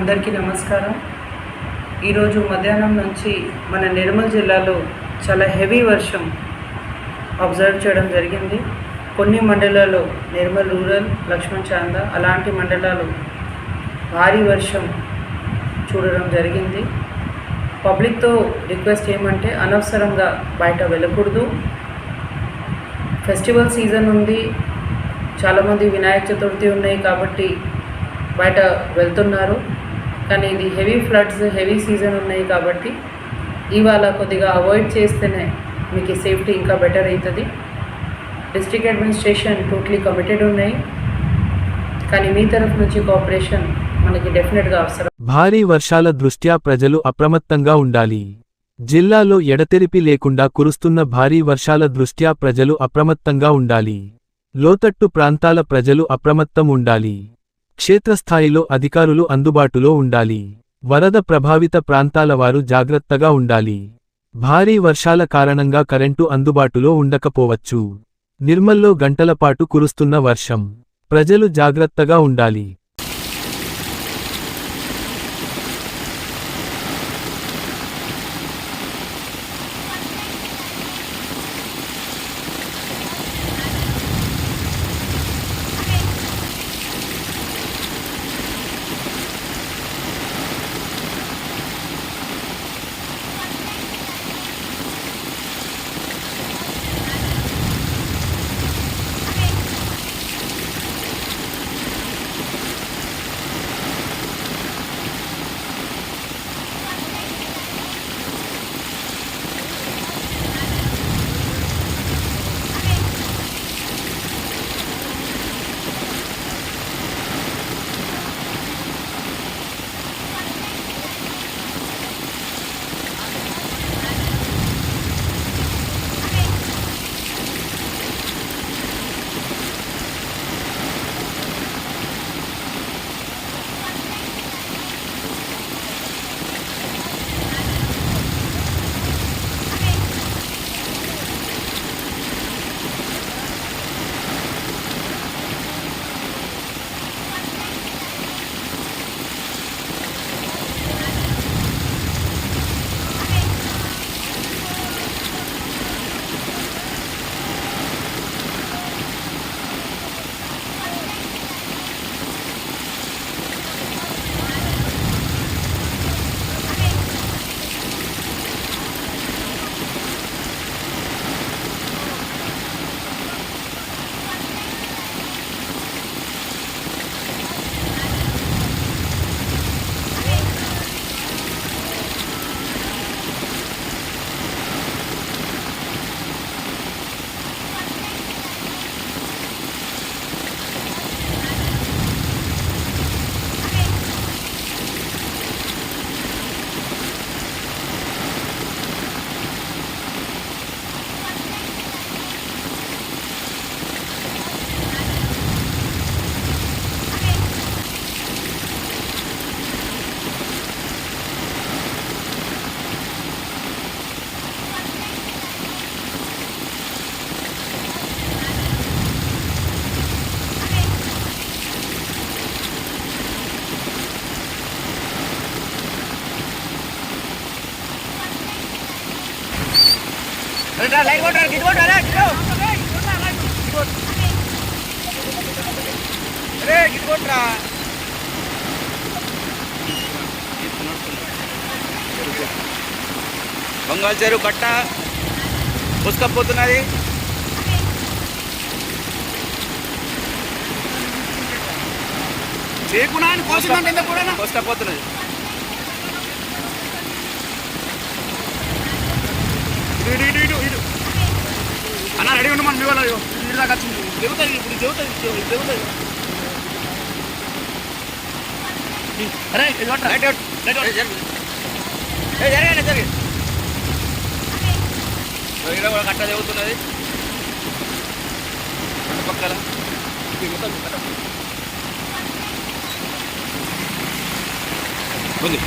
అందరికీ నమస్కారం. ఈరోజు మధ్యాహ్నం నుంచి మన నిర్మల్ జిల్లాలో చాలా హెవీ వర్షం అబ్జర్వ్ చేయడం జరిగింది. కొన్ని మండలాల్లో నిర్మల్ రూరల్, లక్ష్మణ్ చాంద అలాంటి మండలాలు భారీ వర్షం చూడడం జరిగింది. పబ్లిక్తో రిక్వెస్ట్ ఏమంటే అనవసరంగా బయట వెళ్ళకూడదు. ఫెస్టివల్ సీజన్ ఉంది, చాలామంది వినాయక చతుర్థి ఉన్నాయి కాబట్టి బయట వెళ్తున్నారు. కానీ ఇది హెవీ ఫ్లడ్స్, హెవీ సీజన్ ఉన్నాయి కాబట్టి ఇవాళ కొద్దిగా అవాయిడ్ చేస్తేనే మీకు సేఫ్టీ ఇంకా బెటర్ అవుతుంది. డిస్ట్రిక్ట్ అడ్మినిస్ట్రేషన్ టోటలీ కమిటెడ్ ఉన్నాయి, కానీ మీ తరఫు నుంచి కోఆపరేషన్ మనకి డెఫినెట్గా అవసరం. భారీ వర్షాల దృష్ట్యా ప్రజలు అప్రమత్తంగా ఉండాలి. జిల్లాలో ఎడతెరిపి లేకుండా కురుస్తున్న భారీ వర్షాల దృష్ట్యా ప్రజలు అప్రమత్తంగా ఉండాలి. లోతట్టు ప్రాంతాల ప్రజలు అప్రమత్తం ఉండాలి. క్షేత్రస్థాయిలో అధికారులు అందుబాటులో ఉండాలి. వరద ప్రభావిత ప్రాంతాల వారు జాగ్రత్తగా ఉండాలి. భారీ వర్షాల కారణంగా కరెంటు అందుబాటులో ఉండకపోవచ్చు. నిర్మల్లో గంటల పాటు కురుస్తున్న వర్షం. ప్రజలు జాగ్రత్తగా ఉండాలి. लाइट बोट गिट बोट अरे गिट अरे गिट बोट रा बंगाल చెరు కట్ట పుస్కపోతున్నది. చేకునాని కోసిందంటే ఎంత కూడా పుస్కపోతున్నది. అన్న రెడీ ఉండమని మీ వాళ్ళు నీరు దాకా వచ్చింది. చెబుతుంది ఇప్పుడు చెబుతుంది. అరే జరిగి కూడా కట్ట చెబుతున్నది రెండు పక్కల ఉంది.